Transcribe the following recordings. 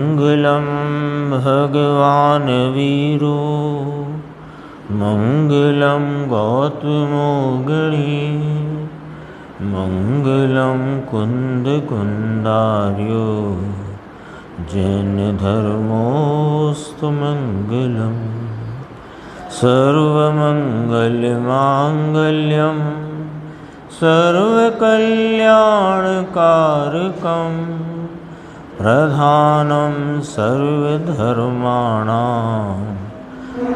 मंगलम भगवान वीरो मंगलम गौतमो गणी मंगलम कुंद कुंदार्यो जैन धर्मोस्तु मंगलम सर्वमंगल मांगल्यम सर्वकल्याणकारकम प्रधानं सर्वधर्माणां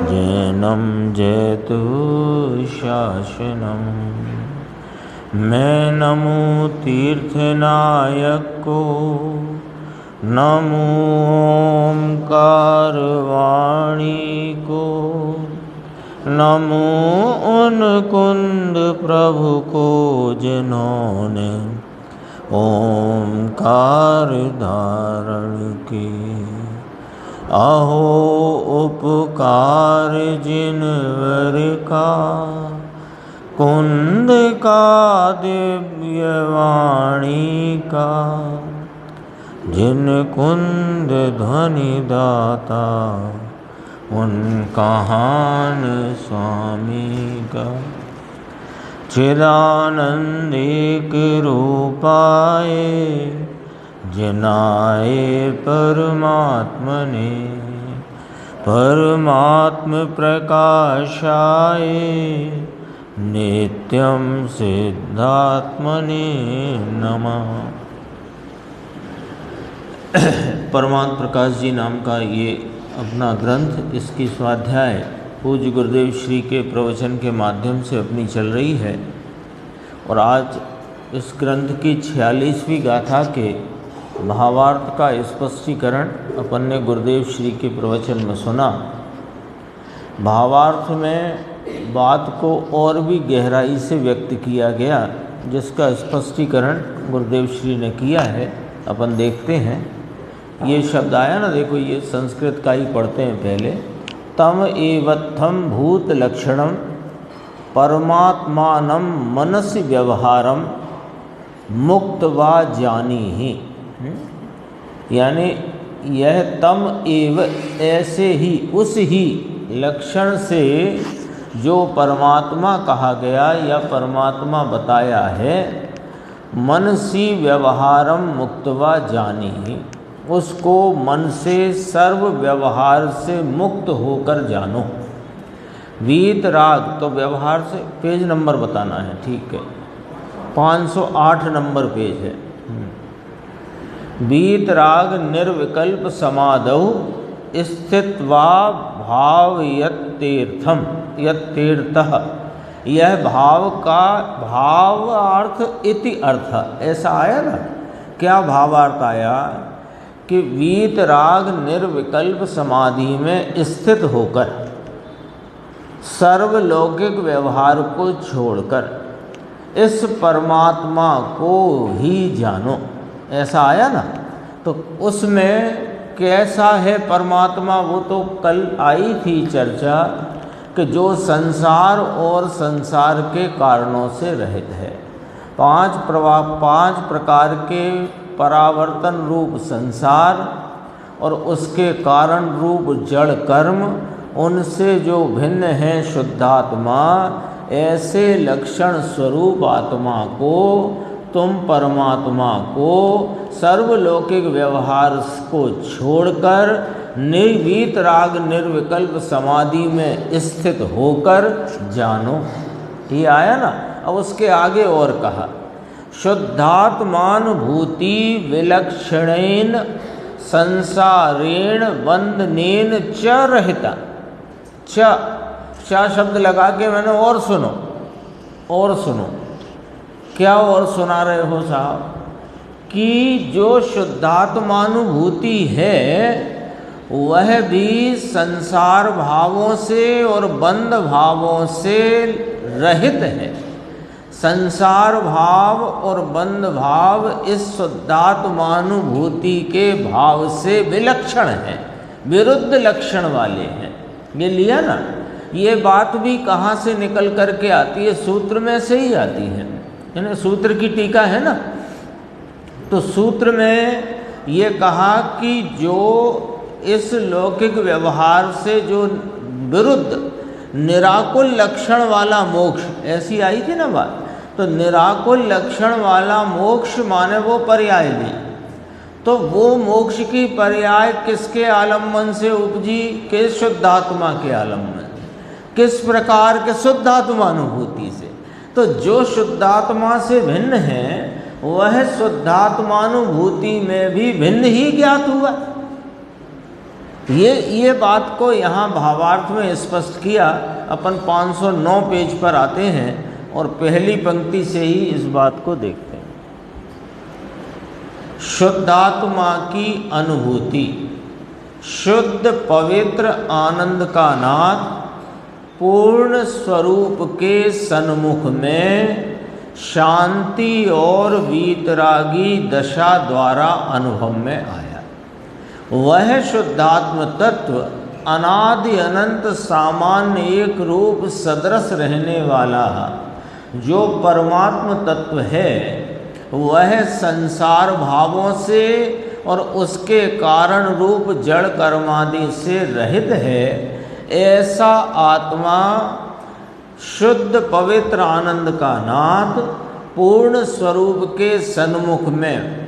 जैनं जयतु शासनं। मैं नमो तीर्थनायक को, नमो ओंकार वाणी को, नमो उन कुंद प्रभु को जिन्होंने ओंकार धारण की। अहो उपकार जिनवर का, कुंद का दिव्य वाणी का, जिन कुंद ध्वनि दाता उन कहान स्वामी का। चिदानंदिक रूपाए जिनाए परमात्मने, परमात्म प्रकाशाय नित्यं सिद्धात्मने नमः। परमात्म प्रकाश जी नाम का ये अपना ग्रंथ, इसकी स्वाध्याय पूज्य गुरुदेव श्री के प्रवचन के माध्यम से अपनी चल रही है। और आज इस ग्रंथ की 46वीं गाथा के भावार्थ का स्पष्टीकरण अपन ने गुरुदेव श्री के प्रवचन में सुना। भावार्थ में बात को और भी गहराई से व्यक्त किया गया, जिसका स्पष्टीकरण गुरुदेव श्री ने किया है। अपन देखते हैं, ये शब्द आया ना, देखो ये संस्कृत का ही पढ़ते हैं पहले। तम एवत्थम भूत लक्षणम परमात्मानं मनसि व्यवहारम मुक्त वा जानी ही। यानी यह तम एव ऐसे ही, उस ही लक्षण से जो परमात्मा कहा गया या परमात्मा बताया है, मनसि व्यवहारम मुक्त वा जानी ही, उसको मन से सर्व व्यवहार से मुक्त होकर जानो। वीतराग, तो व्यवहार से पेज नंबर बताना है, ठीक है, 508 नंबर पेज है। वीतराग निर्विकल्प समाधौ स्थित्वा भाव यत्तीर्थम यत्तीर्थः। यह भाव का भावार्थ इति अर्थ, ऐसा आया ना। क्या भावार्थ आया कि वीतराग निर्विकल्प समाधि में स्थित होकर सर्वलौकिक व्यवहार को छोड़कर इस परमात्मा को ही जानो, ऐसा आया ना। तो उसमें कैसा है परमात्मा, वो तो कल आई थी चर्चा कि जो संसार और संसार के कारणों से रहित है। पांच प्रकार के परावर्तन रूप संसार और उसके कारण रूप जड़ कर्म, उनसे जो भिन्न है शुद्धात्मा, ऐसे लक्षण स्वरूप आत्मा को, तुम परमात्मा को सर्वलौकिक व्यवहार को छोड़कर निर्वीतराग निर्विकल्प समाधि में स्थित होकर जानो। ये आया ना। अब उसके आगे और कहा, शुद्धात्मानुभूति विलक्षणेन संसारेण बंधनेन च रहिता। च शब्द लगा के मैंने और सुनो, और सुनो। क्या और सुना रहे हो साहब? कि जो शुद्धात्मानुभूति है वह भी संसार भावों से और बंध भावों से रहित है। संसार भाव और बंध भाव इस शुद्धात्मानुभूति के भाव से विलक्षण है, विरुद्ध लक्षण वाले हैं। ये लिया ना। ये बात भी कहाँ से निकल करके आती है? सूत्र में से ही आती है। सूत्र की टीका है ना, तो सूत्र में ये कहा कि जो इस लौकिक व्यवहार से जो विरुद्ध निराकुल लक्षण वाला मोक्ष, ऐसी आई थी ना बात, तो निराकुल लक्षण वाला मोक्ष माने वो पर्याय भी, तो वो मोक्ष की पर्याय किसके आलम्बन से उपजी? के शुद्धात्मा के आलम्बन। किस प्रकार के? शुद्धात्मानुभूति से। तो जो शुद्धात्मा से भिन्न है वह शुद्धात्मानुभूति में भी भिन्न ही ज्ञात हुआ। ये बात को यहाँ भावार्थ में स्पष्ट किया। अपन 509 पेज पर आते हैं और पहली पंक्ति से ही इस बात को देखते हैं। शुद्धात्मा की अनुभूति, शुद्ध पवित्र आनंद का नाद पूर्ण स्वरूप के सन्मुख में शांति और वीतरागी दशा द्वारा अनुभव में आया। वह शुद्धात्म तत्व अनादि अनंत सामान्य एक रूप सदृश रहने वाला जो परमात्म तत्व है, वह संसार भावों से और उसके कारण रूप जड़ कर्मादि से रहित है। ऐसा आत्मा शुद्ध पवित्र आनंद का नाद पूर्ण स्वरूप के सन्मुख में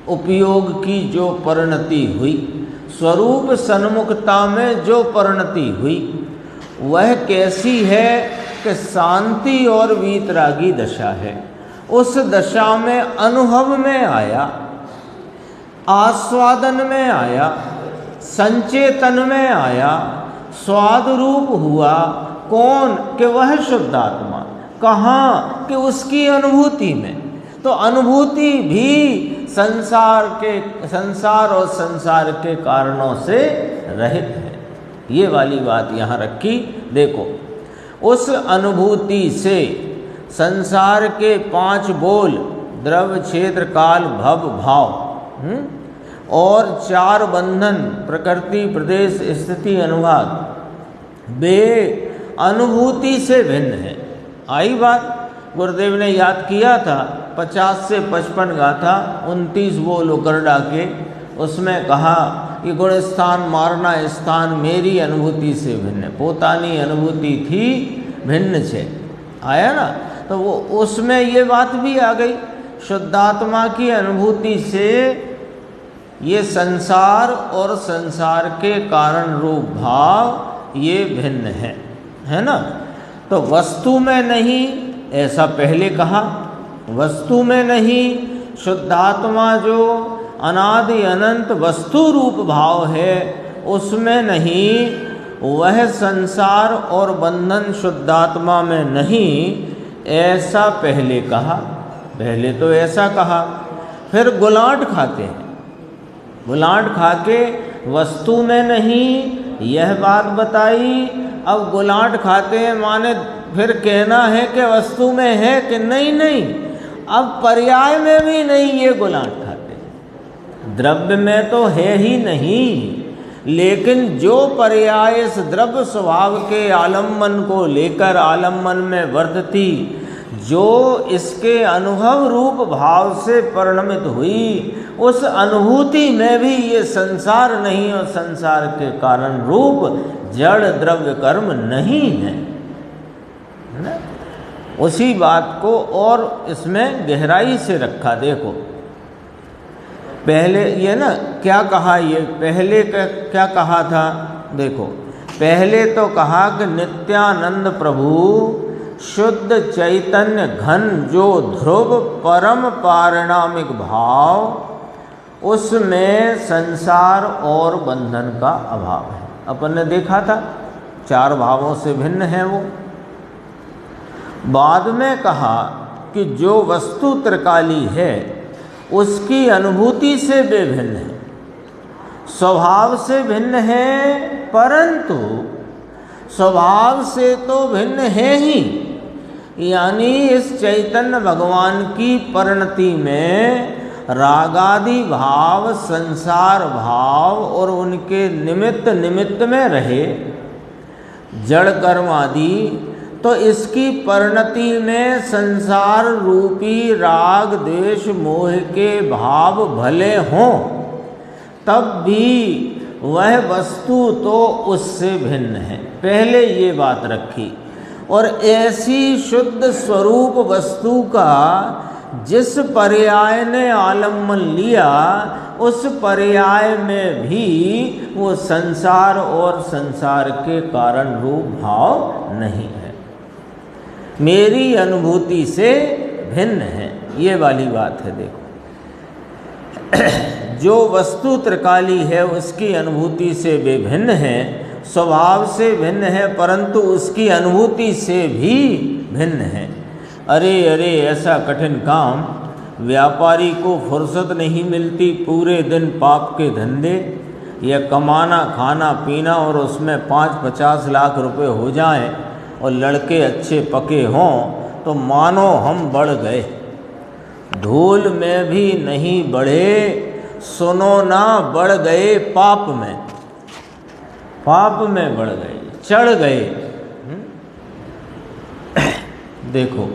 उपयोग की जो परिणति हुई, स्वरूप सन्मुखता में जो परिणति हुई, वह कैसी है कि शांति और वीतरागी दशा है। उस दशा में अनुभव में आया, आस्वादन में आया, संचेतन में आया, स्वाद रूप हुआ। कौन? कि वह शुद्धात्मा। कहाँ? कि उसकी अनुभूति में। तो अनुभूति भी संसार और संसार के कारणों से रहित है। ये वाली बात यहाँ रखी। देखो, उस अनुभूति से संसार के 5 बोल द्रव्य क्षेत्र काल भव भाव और 4 बंधन प्रकृति प्रदेश स्थिति अनुभाग वे अनुभूति से भिन्न है। आई बात? गुरुदेव ने याद किया था 50 से 55 गाथा 29 बोल उकरडा के, उसमें कहा कि गुण स्थान मारना स्थान मेरी अनुभूति से भिन्न है। पोतानी अनुभूति थी भिन्न छे। आया ना? तो वो उसमें ये बात भी आ गई, शुद्धात्मा की अनुभूति से ये संसार और संसार के कारण रूप भाव ये भिन्न है ना? तो वस्तु में नहीं, ऐसा पहले कहा, वस्तु में नहीं। शुद्धात्मा जो अनादि अनंत वस्तु रूप भाव है उसमें नहीं, वह संसार और बंधन शुद्धात्मा में नहीं, ऐसा पहले कहा। पहले तो ऐसा कहा। फिर गुलाट खाते हैं, गुलाट खा के वस्तु में नहीं यह बात बताई। अब गुलाट खाते हैं माने फिर कहना है कि वस्तु में है कि नहीं? नहीं, अब पर्याय में भी नहीं ये गुलाट खाते हैं। द्रव्य में तो है ही नहीं, लेकिन जो पर्याय इस द्रव्य स्वभाव के आलम्बन को लेकर आलम्बन में वर्तती, जो इसके अनुभव रूप भाव से परिणमित हुई, उस अनुभूति में भी ये संसार नहीं और संसार के कारण रूप जड़ द्रव्य कर्म नहीं है ना? उसी बात को और इसमें गहराई से रखा। देखो, पहले ये ना क्या कहा, ये पहले क्या कहा था? देखो, पहले तो कहा कि नित्यानंद प्रभु शुद्ध चैतन्य घन जो ध्रुव परम पारिणामिक भाव, उसमें संसार और बंधन का अभाव है। अपन ने देखा था 4 भावों से भिन्न है वो। बाद में कहा कि जो वस्तु त्रिकाली है उसकी अनुभूति से बेभिन्न है, स्वभाव से भिन्न है, परंतु स्वभाव से तो भिन्न है ही। यानी इस चैतन्य भगवान की परिणति में रागादि भाव, संसार भाव और उनके निमित्त में रहे जड़ कर्म आदि, तो इसकी परिणति में संसार रूपी राग द्वेष मोह के भाव भले हों, तब भी वह वस्तु तो उससे भिन्न है। पहले ये बात रखी। और ऐसी शुद्ध स्वरूप वस्तु का जिस पर्याय ने आलम्बन लिया, उस पर्याय में भी वो संसार और संसार के कारण रूप भाव नहीं है, मेरी अनुभूति से भिन्न है। ये वाली बात है। देखो, जो वस्तु त्रिकाली है उसकी अनुभूति से विभिन्न है, स्वभाव से भिन्न है, परंतु उसकी अनुभूति से भी भिन्न है। अरे अरे, ऐसा कठिन काम, व्यापारी को फुर्सत नहीं मिलती, पूरे दिन पाप के धंधे, या कमाना खाना पीना और उसमें 5-50 लाख रुपए हो जाएं और लड़के अच्छे पके हों तो मानो हम बढ़ गए। धूल में भी नहीं बढ़े, सुनो ना बढ़ गए पाप में, पाप में बढ़ गए, चढ़ गए। देखो,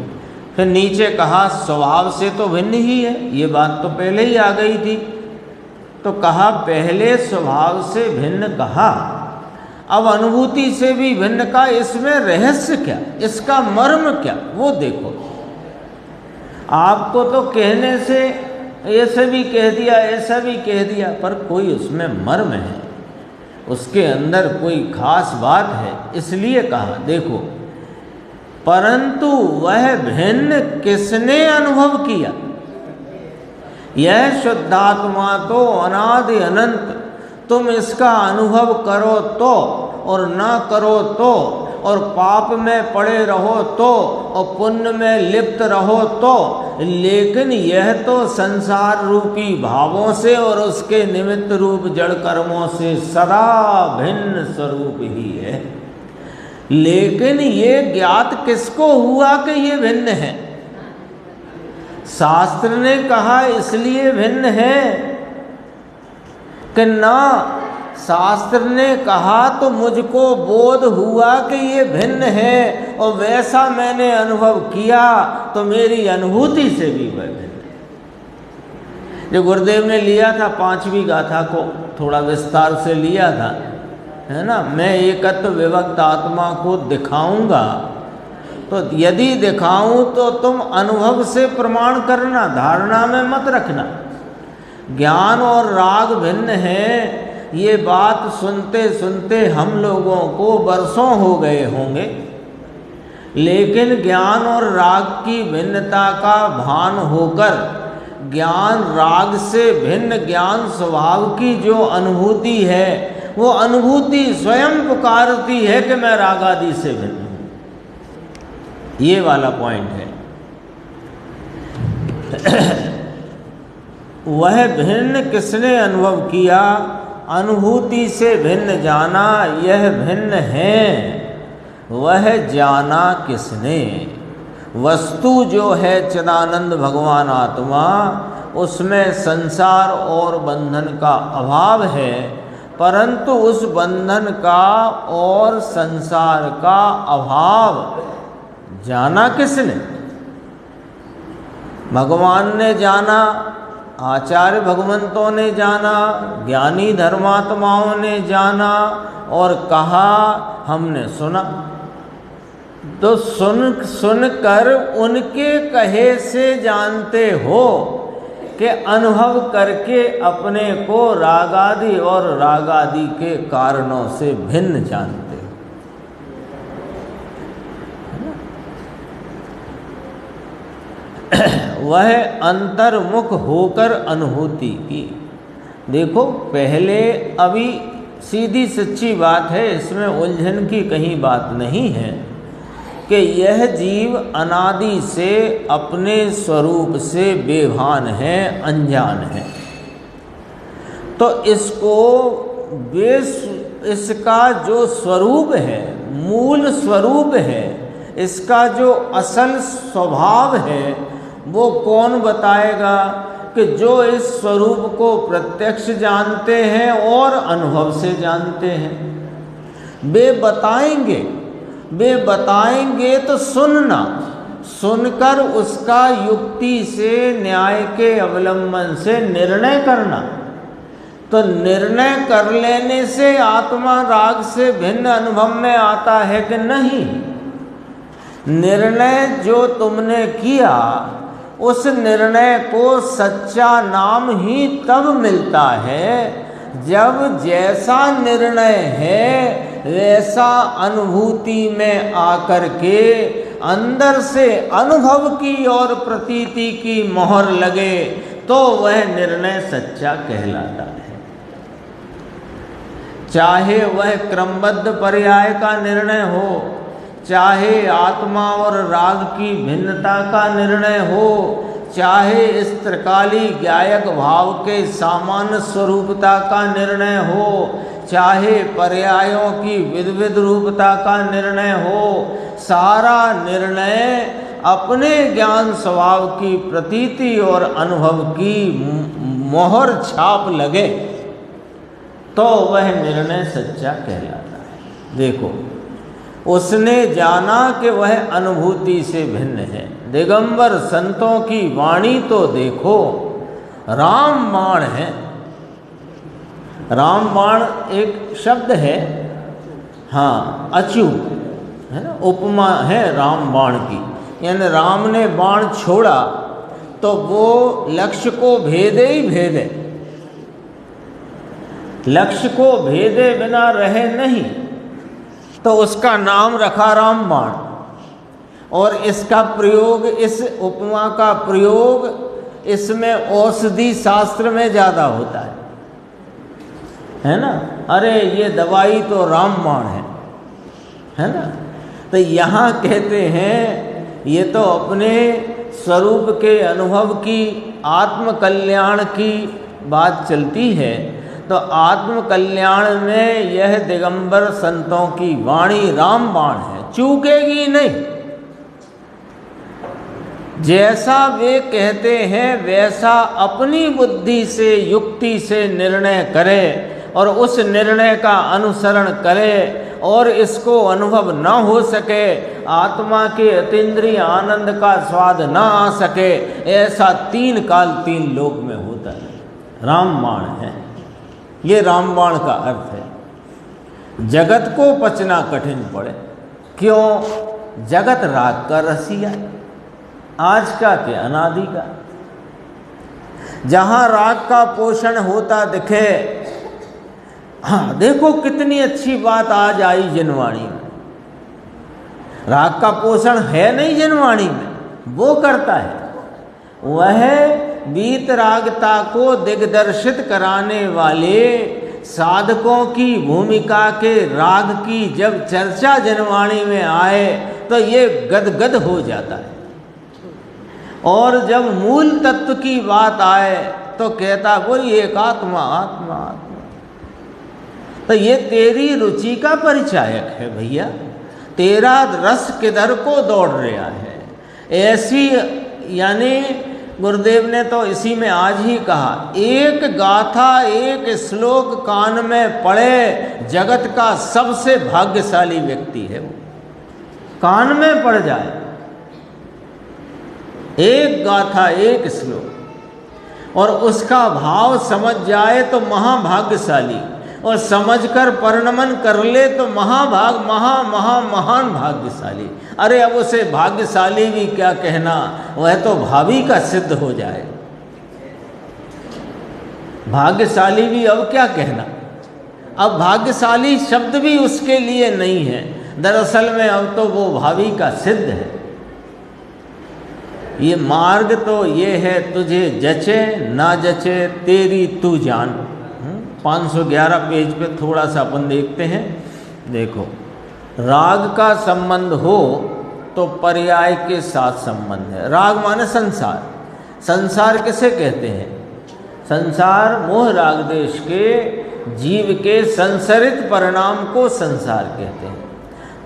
फिर नीचे कहा स्वभाव से तो भिन्न ही है, ये बात तो पहले ही आ गई थी। तो कहा पहले स्वभाव से भिन्न कहा, अब अनुभूति से भी भिन्न का, इसमें रहस्य क्या, इसका मर्म क्या, वो देखो। आपको तो कहने से ऐसे भी कह दिया, ऐसा भी कह दिया, पर कोई उसमें मर्म है, उसके अंदर कोई खास बात है, इसलिए कहा। देखो, परंतु वह भिन्न किसने अनुभव किया? यह शुद्धात्मा तो अनादि अनंत, तुम इसका अनुभव करो तो और ना करो तो, और पाप में पड़े रहो तो और पुण्य में लिप्त रहो तो, लेकिन यह तो संसार रूपी भावों से और उसके निमित्त रूप जड़ कर्मों से सदा भिन्न स्वरूप ही है। लेकिन ये ज्ञात किसको हुआ कि ये भिन्न है? शास्त्र ने कहा इसलिए भिन्न है कि ना, शास्त्र ने कहा तो मुझको बोध हुआ कि ये भिन्न है, और वैसा मैंने अनुभव किया तो मेरी अनुभूति से भी वह भिन्न है। जो गुरुदेव ने लिया था 5वीं गाथा को, थोड़ा विस्तार से लिया था, है ना, मैं एकत्व विभक्त आत्मा को दिखाऊंगा, तो यदि दिखाऊं तो तुम अनुभव से प्रमाण करना, धारणा में मत रखना। ज्ञान और राग भिन्न है, ये बात सुनते सुनते हम लोगों को वर्षों हो गए होंगे, लेकिन ज्ञान और राग की भिन्नता का भान होकर ज्ञान राग से भिन्न ज्ञान स्वभाव की जो अनुभूति है, वो अनुभूति स्वयं पुकारती है कि मैं राग आदि से भिन्न हूँ। ये वाला पॉइंट है। वह भिन्न किसने अनुभव किया? अनुभूति से भिन्न जाना, यह भिन्न है, वह जाना किसने? वस्तु जो है चिदानंद भगवान आत्मा, उसमें संसार और बंधन का अभाव है, परंतु उस बंधन का और संसार का अभाव जाना किसने? भगवान ने जाना, आचार्य भगवंतों ने जाना, ज्ञानी धर्मात्माओं ने जाना, और कहा हमने सुना। तो सुनकर उनके कहे से जानते हो कि अनुभव करके अपने को रागादि और रागादि के कारणों से भिन्न जानते हो। वह अंतर्मुख होकर अनुभूति की। देखो, पहले अभी सीधी सच्ची बात है, इसमें उलझन की कहीं बात नहीं है कि यह जीव अनादि से अपने स्वरूप से बेभान है, अनजान है। तो इसको इसका जो स्वरूप है, मूल स्वरूप है, इसका जो असल स्वभाव है, वो कौन बताएगा? कि जो इस स्वरूप को प्रत्यक्ष जानते हैं और अनुभव से जानते हैं, वे बताएंगे तो सुनना, सुनकर उसका युक्ति से, न्याय के अवलंबन से निर्णय करना। तो निर्णय कर लेने से आत्मा राग से भिन्न अनुभव में आता है कि नहीं? निर्णय जो तुमने किया उस निर्णय को सच्चा नाम ही तब मिलता है जब जैसा निर्णय है वैसा अनुभूति में आकर के अंदर से अनुभव की और प्रतीति की मोहर लगे तो वह निर्णय सच्चा कहलाता है। चाहे वह क्रमबद्ध पर्याय का निर्णय हो, चाहे आत्मा और राग की भिन्नता का निर्णय हो, चाहे इस त्रिकाली गायक भाव के सामान्य स्वरूपता का निर्णय हो, चाहे पर्यायों की विविध रूपता का निर्णय हो, सारा निर्णय अपने ज्ञान स्वभाव की प्रतीति और अनुभव की मोहर छाप लगे तो वह निर्णय सच्चा कहलाता है। देखो, उसने जाना कि वह अनुभूति से भिन्न है। दिगंबर संतों की वाणी तो देखो, रामबाण है। रामबाण एक शब्द है, हाँ, अच्युत है ना, उपमा है रामबाण की। यानी राम ने बाण छोड़ा तो वो लक्ष्य को भेदे ही भेदे, लक्ष्य को भेदे बिना रहे नहीं, तो उसका नाम रखा रामबाण। और इसका प्रयोग, इस उपमा का प्रयोग इसमें औषधि शास्त्र में ज़्यादा होता है ना। अरे ये दवाई तो रामबाण है ना। तो यहाँ कहते हैं ये तो अपने स्वरूप के अनुभव की, आत्म कल्याण की बात चलती है। तो आत्म कल्याण में यह दिगंबर संतों की वाणी रामबाण है, चूकेगी नहीं। जैसा वे कहते हैं वैसा अपनी बुद्धि से, युक्ति से निर्णय करे और उस निर्णय का अनुसरण करे और इसको अनुभव न हो सके, आत्मा के अतीन्द्रिय आनंद का स्वाद न आ सके, ऐसा 3 काल 3 लोक में होता है। रामबाण है, ये रामबाण का अर्थ है। जगत को पचना कठिन पड़े, क्यों? जगत राग का रसिया, आज का के अनादि का। जहाँ राग का पोषण होता दिखे, हाँ देखो कितनी अच्छी बात आज आई जिनवाणी में। राग का पोषण है नहीं जिनवाणी में, वो करता है। वह वीतरागता को दिग्दर्शित कराने वाले साधकों की भूमिका के राग की जब चर्चा जिनवाणी में आए तो ये गदगद हो जाता है। और जब मूल तत्व की बात आए तो कहता वही एक आत्मा, आत्मा, आत्मा। तो ये तेरी रुचि का परिचायक है भैया, तेरा रस किधर को दौड़ रहा है। ऐसी, यानी गुरुदेव ने तो इसी में आज ही कहा, एक गाथा, एक श्लोक कान में पड़े, जगत का सबसे भाग्यशाली व्यक्ति है वो। कान में पड़ जाए एक गाथा, एक श्लोक, और उसका भाव समझ जाए तो महाभाग्यशाली, और समझकर परिणमन कर ले तो महान भाग्यशाली। अरे अब उसे भाग्यशाली भी क्या कहना, वह तो भावी का सिद्ध हो जाए। भाग्यशाली भी अब क्या कहना, अब भाग्यशाली शब्द भी उसके लिए नहीं है। दरअसल में अब तो वो भावी का सिद्ध है। ये मार्ग तो ये है, तुझे जचे ना जचे तेरी तू जान। 511 पेज पे थोड़ा सा अपन देखते हैं। देखो, राग का संबंध हो तो पर्याय के साथ संबंध है। राग माने संसार। संसार किसे कहते हैं? संसार मोह राग देश के जीव के संसरित परिणाम को संसार कहते हैं।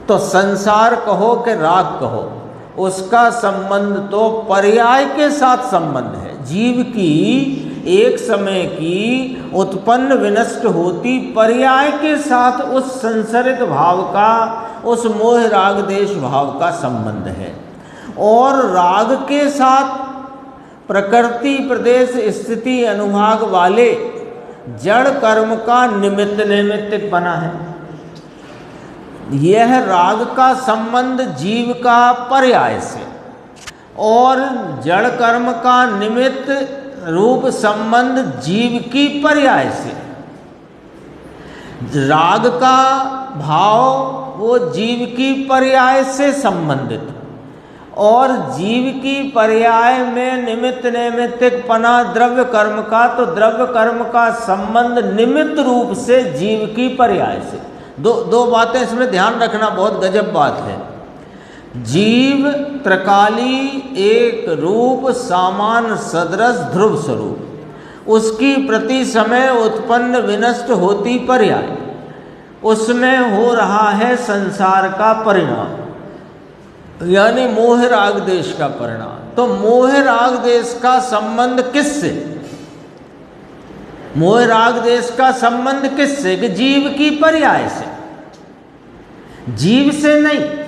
तो संसार कहो कि राग कहो, उसका संबंध तो पर्याय के साथ संबंध है। जीव की एक समय की उत्पन्न विनष्ट होती पर्याय के साथ उस संसरित भाव का, उस मोह राग देश भाव का संबंध है। और राग के साथ प्रकृति प्रदेश स्थिति अनुभाग वाले जड़ कर्म का निमित्त नैमित्तिक बना है। यह राग का संबंध जीव का पर्याय से और जड़ कर्म का निमित्त रूप संबंध जीव की पर्याय से। राग का भाव वो जीव की पर्याय से संबंधित और जीव की पर्याय में निमित्त नैमित्तिकपना द्रव्य कर्म का, तो द्रव्य कर्म का संबंध निमित्त रूप से जीव की पर्याय से। दो बातें इसमें ध्यान रखना, बहुत गजब बात है। जीव त्रिकाली एक रूप सामान सदृश ध्रुव स्वरूप, उसकी प्रति समय उत्पन्न विनष्ट होती पर्याय, उसमें हो रहा है संसार का परिणाम, यानी मोह राग देश का परिणाम। तो मोह राग देश का संबंध किससे? मोह राग देश का संबंध किससे? कि जीव की पर्याय से, जीव से नहीं।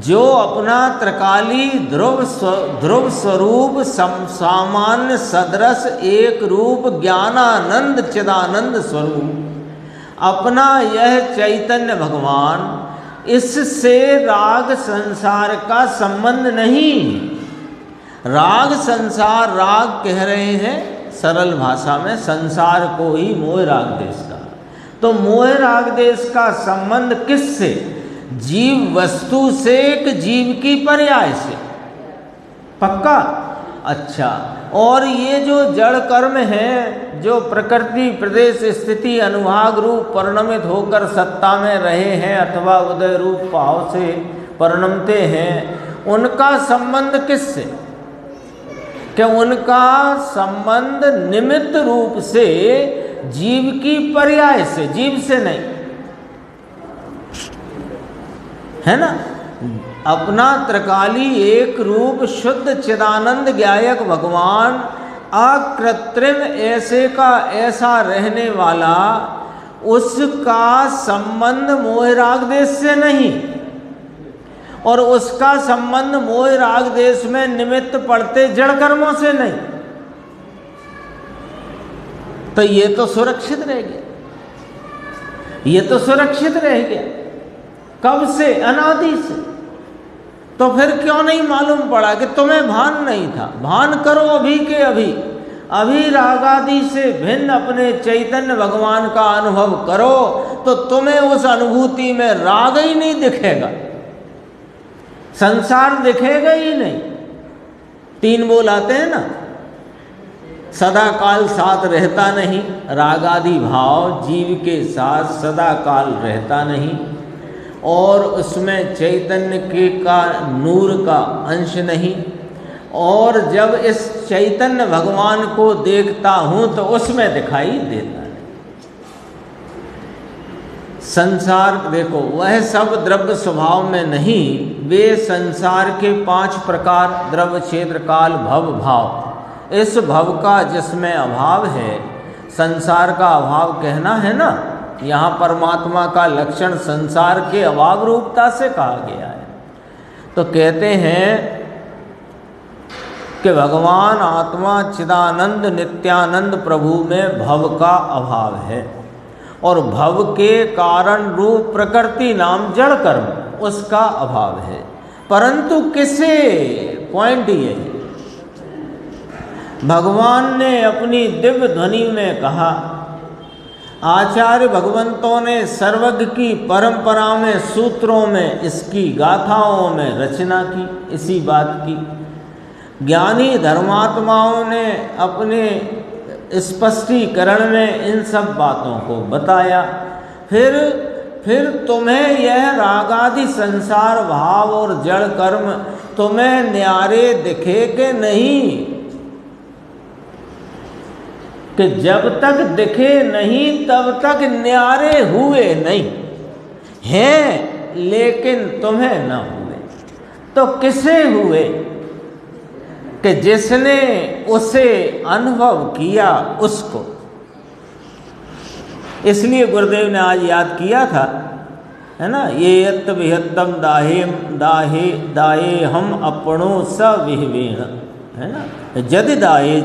जो अपना त्रिकाली ध्रुव स्वरूप सामान्य सदृश एक रूप ज्ञानानंद चिदानंद स्वरूप अपना यह चैतन्य भगवान, इससे राग संसार का संबंध नहीं। राग संसार, राग कह रहे हैं सरल भाषा में संसार को ही मोह राग देश का। तो मोह राग देश का संबंध किससे? जीव वस्तु से, एक जीव की पर्याय से। पक्का? अच्छा। और ये जो जड़ कर्म हैं, जो प्रकृति प्रदेश स्थिति अनुभाग रूप परिणमित होकर सत्ता में रहे हैं अथवा उदय रूप भाव से परिणमते हैं, उनका संबंध किससे? कि उनका संबंध निमित्त रूप से जीव की पर्याय से, जीव से नहीं, है ना। अपना त्रिकाली एक रूप शुद्ध चिदानंद ज्ञायक भगवान अकृत्रिम ऐसे का ऐसा रहने वाला, उसका संबंध मोह राग देश से नहीं, और उसका संबंध मोह राग देश में निमित्त पड़ते जड़ कर्मों से नहीं। तो ये तो सुरक्षित रह गया, ये तो सुरक्षित रह गया। कब से? अनादि से। तो फिर क्यों नहीं मालूम पड़ा कि तुम्हें भान नहीं था? भान करो अभी के अभी, अभी रागादि से भिन्न अपने चैतन्य भगवान का अनुभव करो, तो तुम्हें उस अनुभूति में राग ही नहीं दिखेगा, संसार दिखेगा ही नहीं। तीन बोल आते हैं ना, सदा काल साथ रहता नहीं, रागादि भाव जीव के साथ सदा काल रहता नहीं, और उसमें चैतन्य के का नूर का अंश नहीं। और जब इस चैतन्य भगवान को देखता हूँ तो उसमें दिखाई देता है। संसार देखो, वह सब द्रव्य स्वभाव में नहीं, वे संसार के 5 प्रकार द्रव्य क्षेत्र काल भव भाव, इस भव का जिसमें अभाव है, संसार का अभाव कहना है ना। यहाँ परमात्मा का लक्षण संसार के अभाव रूपता से कहा गया है। तो कहते हैं कि भगवान आत्मा चिदानंद नित्यानंद प्रभु में भव का अभाव है, और भव के कारण रूप प्रकृति नाम जड़ कर्म, उसका अभाव है। परंतु किसे? पॉइंट ये है, भगवान ने अपनी दिव्य ध्वनि में कहा, आचार्य भगवंतों ने सर्वज्ञ की परंपरा में सूत्रों में इसकी गाथाओं में रचना की इसी बात की। ज्ञानी धर्मात्माओं ने अपने स्पष्टीकरण में इन सब बातों को बताया। फिर तुम्हें यह रागादि संसार भाव और जड़ कर्म तुम्हें न्यारे दिखे कि नहीं? कि जब तक दिखे नहीं तब तक न्यारे हुए नहीं हैं, लेकिन तुम्हें न हुए। तो किसे हुए? कि जिसने उसे अनुभव किया उसको। इसलिए गुरुदेव ने आज याद किया था, है ना, ये यत्त विहत्तम दाहे हम अपनों स विहवेण, है ना, जदि दाए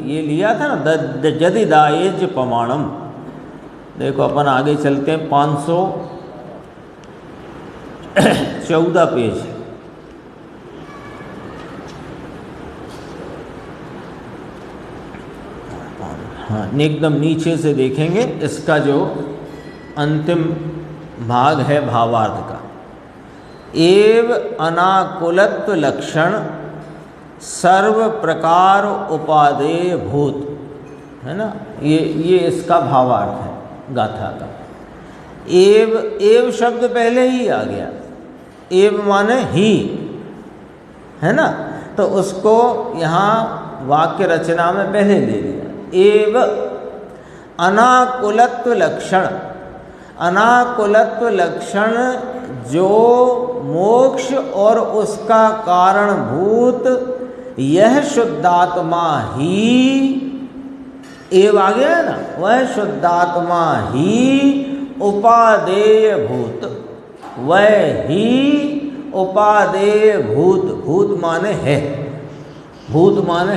ये लिया था ना यदि दाएज प्रमाणम। देखो अपन आगे चलते हैं, 514 पेज। हाँ, एकदम नीचे से देखेंगे इसका जो अंतिम भाग है भावार्थ का। एव अनाकुलत्व लक्षण सर्व प्रकार उपादेय भूत, है ना, ये इसका भावार्थ है गाथा का। एव शब्द पहले ही आ गया, एव माने ही, है ना, तो उसको यहाँ वाक्य रचना में पहले ले लिया। एव अनाकुलत्व लक्षण, अनाकुलत्व लक्षण जो मोक्ष और उसका कारणभूत यह शुद्धात्मा ही, एव आ गया है ना, वह शुद्धात्मा ही उपादेय भूत, वह ही उपादेय भूत, भूत माने है, भूत माने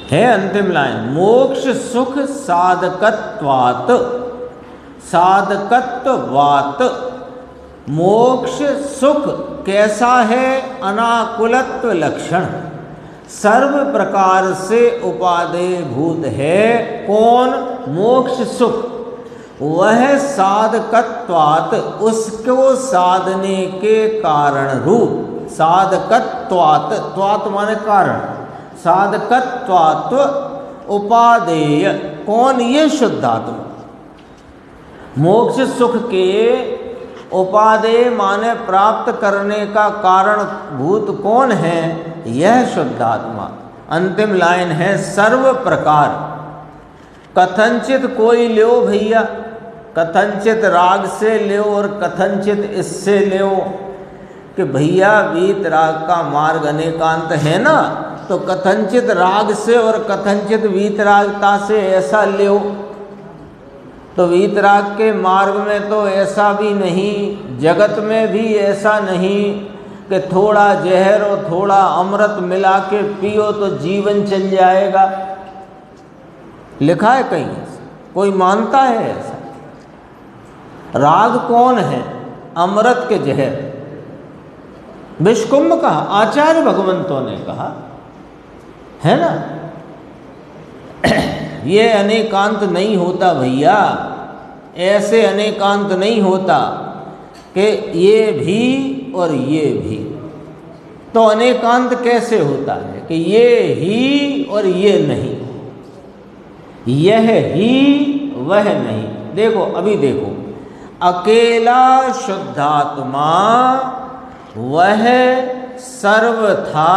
है अंतिम लाइन। मोक्ष सुख साधकत्वात्, साधकत्वात्, मोक्ष सुख कैसा है, अनाकुलत्व लक्षण, सर्व प्रकार से उपादेय भूत है। कौन? मोक्ष सुख। वह साधकत्वात्, उसको साधने के कारण रूप, साधकत्वात्, त्वात् माने कारण, साधकत्वात् उपादेय, कौन? ये शुद्धात्मा। मोक्ष सुख के उपादेय माने प्राप्त करने का कारण भूत कौन है? यह शुद्धात्मा। अंतिम लाइन है सर्व प्रकार, कथनचित कोई लो भैया, कथनचित राग से लो और कथनचित इससे लो कि भैया वीत राग का मार्ग अनेकांत है ना, तो कथनचित राग से और कथनचित वीतरागता से ऐसा लो। तो वीतराग के मार्ग में तो ऐसा भी नहीं, जगत में भी ऐसा नहीं कि थोड़ा जहर और थोड़ा अमृत मिला के पियो तो जीवन चल जाएगा। लिखा है कहीं? कोई मानता है ऐसा? राग कौन है? अमृत के जहर। विष्कुंभ कहा, आचार्य भगवंतों ने कहा, है ना। ये अनेकांत नहीं होता भैया, ऐसे अनेकांत नहीं होता कि ये भी और ये भी। तो अनेकांत कैसे होता है कि ये ही और ये नहीं, यह ही वह नहीं। देखो अभी देखो, अकेला शुद्धात्मा वह सर्वथा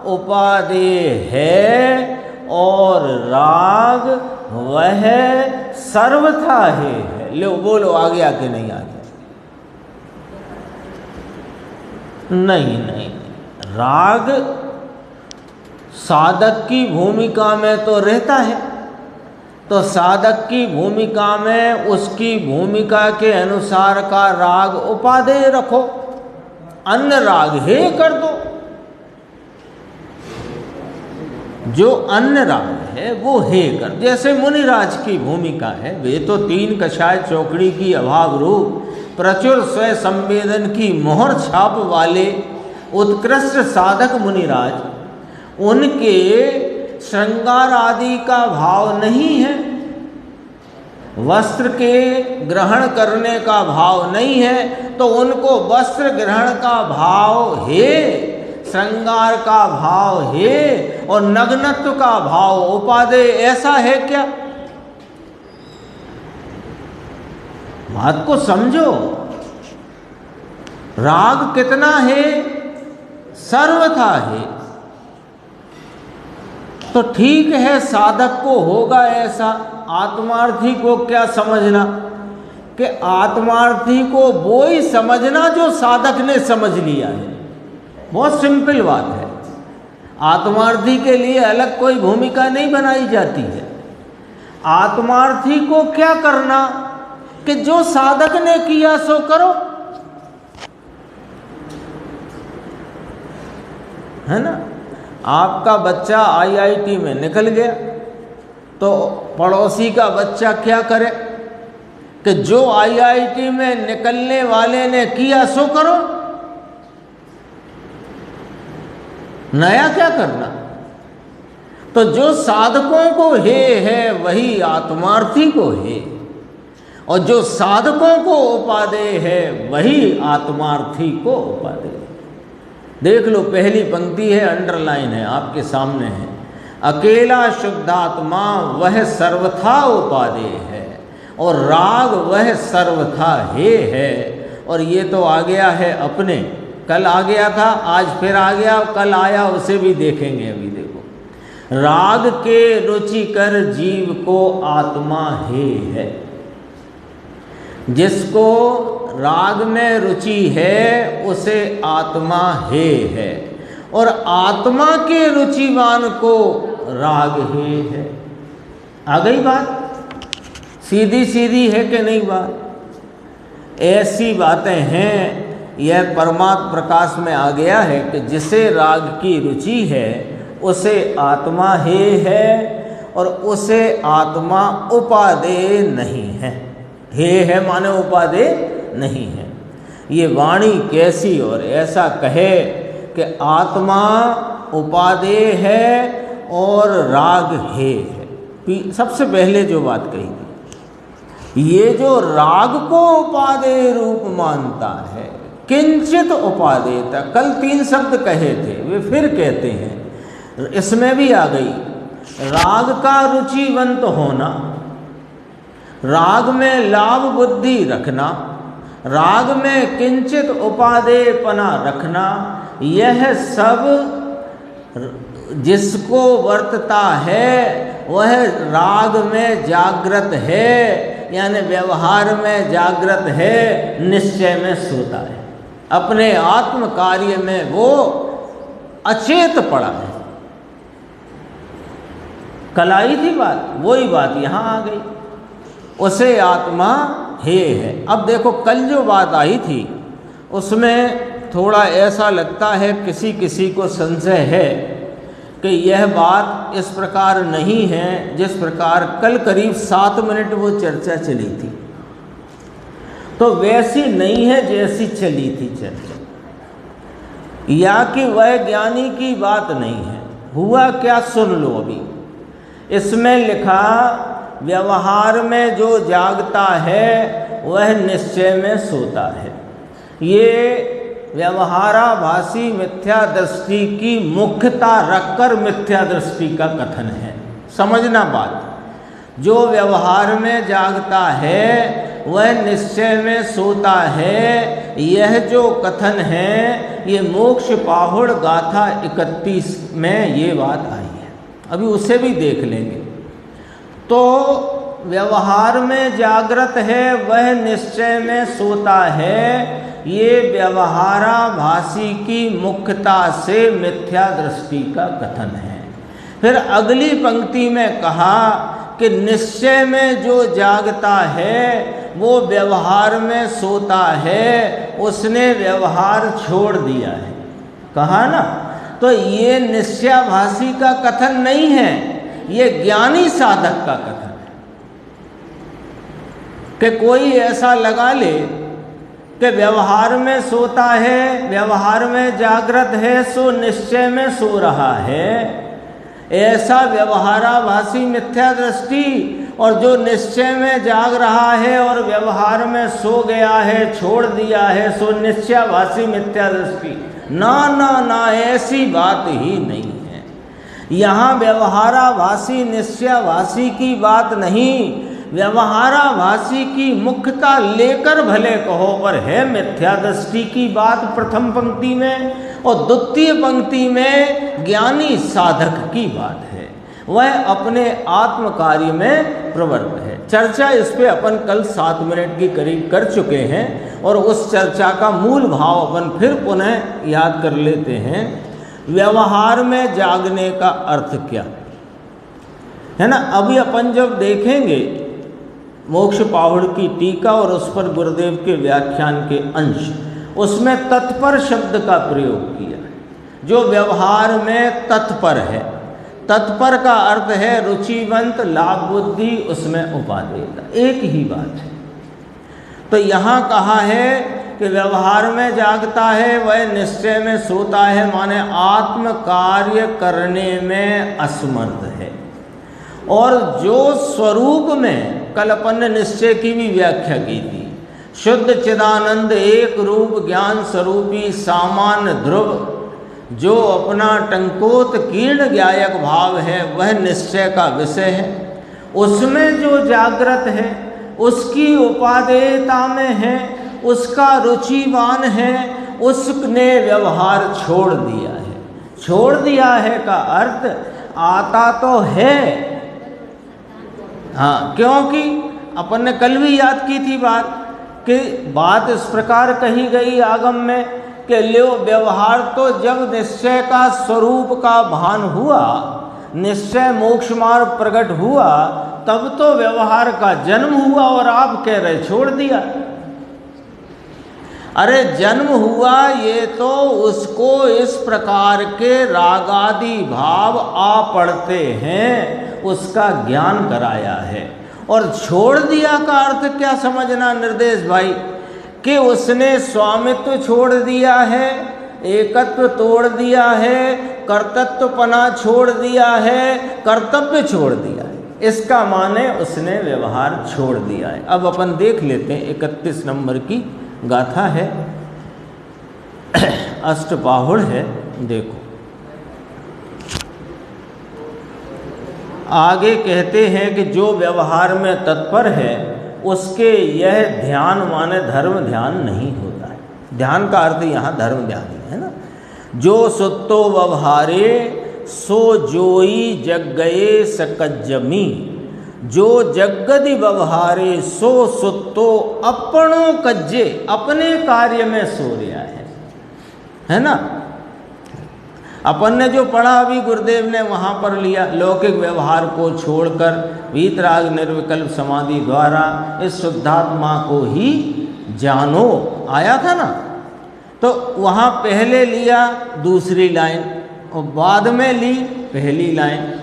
उपादेय है और राग वह सर्वथा है। लो बोलो, आ गया कि नहीं आ गया? नहीं नहीं, राग साधक की भूमिका में तो रहता है, तो साधक की भूमिका में उसकी भूमिका के अनुसार का राग उपादेय रखो, अन्य राग हे कर दो। जो अन्य राग है वो हे कर, जैसे मुनिराज की भूमिका है, वे तो 3 कषाय चौकड़ी की अभाव रूप प्रचुर स्वय संवेदन की मोहर छाप वाले उत्कृष्ट साधक मुनिराज, उनके श्रृंगार आदि का भाव नहीं है, वस्त्र के ग्रहण करने का भाव नहीं है, तो उनको वस्त्र ग्रहण का भाव है, श्रृंगार का भाव है और नग्नत्व का भाव उपादेय, ऐसा है क्या? बात को समझो। राग कितना है? सर्वथा है। तो ठीक है, साधक को होगा ऐसा, आत्मार्थी को क्या समझना कि आत्मार्थी को वो ही समझना जो साधक ने समझ लिया है। बहुत सिंपल बात है। आत्मार्थी के लिए अलग कोई भूमिका नहीं बनाई जाती है। आत्मार्थी को क्या करना कि जो साधक ने किया सो करो, है ना। आपका बच्चा IIT में निकल गया तो पड़ोसी का बच्चा क्या करे कि जो IIT में निकलने वाले ने किया सो करो, नया क्या करना। तो जो साधकों को हे है वही आत्मार्थी को हे, और जो साधकों को उपादेय है वही आत्मार्थी को उपादेय। देख लो, पहली पंक्ति है, अंडरलाइन है, आपके सामने है। अकेला शुद्धात्मा वह सर्वथा उपादेय है और राग वह सर्वथा हे है। और ये तो आ गया है अपने, कल आ गया था, आज फिर आ गया, कल आया, उसे भी देखेंगे। अभी देखो, राग के रुचिकर जीव को आत्मा हे है। जिसको राग में रुचि है उसे आत्मा हे है, और आत्मा के रुचिवान को राग हे है। आ गई बात? सीधी सीधी है कि नहीं बात? ऐसी बातें हैं। यह परमात्म प्रकाश में आ गया है कि जिसे राग की रुचि है उसे आत्मा हे है, और उसे आत्मा उपादेय नहीं है। हे है माने उपादेय नहीं है। ये वाणी कैसी, और ऐसा कहे कि आत्मा उपादेय है और राग हे है। सबसे पहले जो बात कही थी, ये जो राग को उपादेय रूप मानता है, किंचित उपादेयता, कल 3 शब्द कहे थे, वे फिर कहते हैं, इसमें भी आ गई। राग का रुचिवंत होना, राग में लाभ बुद्धि रखना, राग में किंचित उपादेयपना रखना, यह सब जिसको वर्तता है वह राग में जागृत है, यानी व्यवहार में जागृत है, निश्चय में सोता है। अपने आत्म कार्य में वो अचेत पड़ा है। कल आई थी बात, वही बात यहाँ आ गई, उसे आत्मा हे है। अब देखो, कल जो बात आई थी उसमें थोड़ा ऐसा लगता है, किसी किसी को संशय है कि यह बात इस प्रकार नहीं है जिस प्रकार कल करीब 7 मिनट वो चर्चा चली थी। तो वैसी नहीं है जैसी चली थी चर्चा, या कि वह ज्ञानी की बात नहीं है। हुआ क्या, सुन लो। अभी इसमें लिखा, व्यवहार में जो जागता है वह निश्चय में सोता है। ये व्यवहाराभासी मिथ्या दृष्टि की मुख्यता रखकर मिथ्या दृष्टि का कथन है। समझना बात, जो व्यवहार में जागता है वह निश्चय में सोता है, यह जो कथन है ये मोक्ष पाहुड़ गाथा 31 में ये बात आई है। अभी उसे भी देख लेंगे। तो व्यवहार में जागृत है वह निश्चय में सोता है, ये व्यवहाराभासी की मुख्यता से मिथ्या दृष्टि का कथन है। फिर अगली पंक्ति में कहा कि निश्चय में जो जागता है वो व्यवहार में सोता है, उसने व्यवहार छोड़ दिया है। कहा ना, तो ये निश्चयाभासी का कथन नहीं है, ये ज्ञानी साधक का कथन है। कि कोई ऐसा लगा ले कि व्यवहार में सोता है, व्यवहार में जागृत है, सो निश्चय में सो रहा है, ऐसा व्यवहाराभासी मिथ्या दृष्टि। और जो निश्चय में जाग रहा है और व्यवहार में सो गया है, छोड़ दिया है, सो निश्चयाभासी मिथ्या दृष्टि। ना ना ना, ऐसी बात ही नहीं है। यहाँ व्यवहाराभासी निश्चयाभासी की बात नहीं, व्यवहाराभासी की मुख्यता लेकर भले कहो, पर है मिथ्या दृष्टि की बात प्रथम पंक्ति में, और द्वितीय पंक्ति में ज्ञानी साधक की बात है। वह अपने आत्म कार्य में प्रवृत्त है। चर्चा इस पे अपन कल 7 मिनट की करीब कर चुके हैं, और उस चर्चा का मूल भाव अपन फिर पुनः याद कर लेते हैं। व्यवहार में जागने का अर्थ क्या है ना। अभी अपन जब देखेंगे मोक्ष पाहुड़ की टीका और उस पर गुरुदेव के व्याख्यान के अंश, उसमें तत्पर शब्द का प्रयोग किया। जो व्यवहार में तत्पर है। तत्पर का अर्थ है रुचिवंत, लाभ बुद्धि, उसमें उपादेयता, एक ही बात है। तो यहाँ कहा है कि व्यवहार में जागता है, वह निश्चय में सोता है, माने आत्म कार्य करने में असमर्थ है। और जो स्वरूप में, कल अपन ने निश्चय की भी व्याख्या की थी, शुद्ध चिदानंद एक रूप ज्ञान स्वरूपी सामान्य ध्रुव, जो अपना टंकोत कीर्ण ज्ञायक भाव है, वह निश्चय का विषय है। उसमें जो जागृत है, उसकी उपादेयता में है, उसका रुचिवान है, उसने व्यवहार छोड़ दिया है। छोड़ दिया है का अर्थ आता तो है, हाँ, क्योंकि अपन ने कल भी याद की थी बात इस प्रकार कही गई आगम में कि लो व्यवहार तो जब निश्चय का स्वरूप का भान हुआ, निश्चय मोक्ष मार्ग प्रकट हुआ, तब तो व्यवहार का जन्म हुआ और आप कह रहे छोड़ दिया। अरे जन्म हुआ ये तो उसको इस प्रकार के रागादि भाव आ पड़ते हैं, उसका ज्ञान कराया है। और छोड़ दिया का अर्थ क्या समझना निर्देश भाई, कि उसने स्वामित्व छोड़ दिया है, एकत्व तोड़ दिया है, कर्तृत्वपना छोड़ दिया है, कर्तव्य छोड़ दिया है। इसका माने उसने व्यवहार छोड़ दिया है। अब अपन देख लेते हैं 31 नंबर की गाथा है, अष्टबाहुड़ है। देखो आगे कहते हैं कि जो व्यवहार में तत्पर है उसके यह ध्यान माने धर्म ध्यान नहीं होता है। ध्यान का अर्थ यहाँ धर्म ध्यान ही है ना। जो सुत्तो व्यवहारे सो जोई जग गए सकज्जमी, जो जगदि व्यवहारे सो सुत्तो अपनो कज्जे, अपने कार्य में सो रहा है ना। अपन ने जो पढ़ा अभी गुरुदेव ने वहाँ पर लिया, लौकिक व्यवहार को छोड़कर वीतराग निर्विकल्प समाधि द्वारा इस शुद्धात्मा को ही जानो, आया था ना। तो वहाँ पहले लिया दूसरी लाइन और बाद में ली पहली लाइन।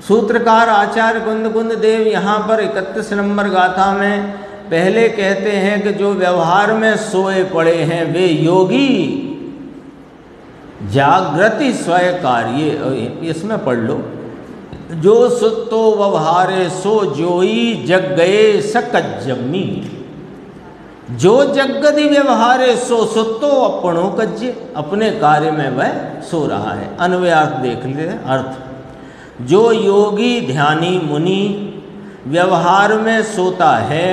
सूत्रकार आचार्य कुंद देव यहाँ पर 31 नंबर गाथा में पहले कहते हैं कि जो व्यवहार में सोए पड़े हैं वे योगी जागृति स्वय कार्य, इसमें पढ़ लो, जो सुत्तो व्यवहारे सो जोई जग गए सकज्जमी, जो जगदि व्यवहारे सो सुत्तो अपनो कज्जे, अपने कार्य में वह सो रहा है। अन्वय अर्थ देख ले। अर्थ, जो योगी ध्यानी मुनि व्यवहार में सोता है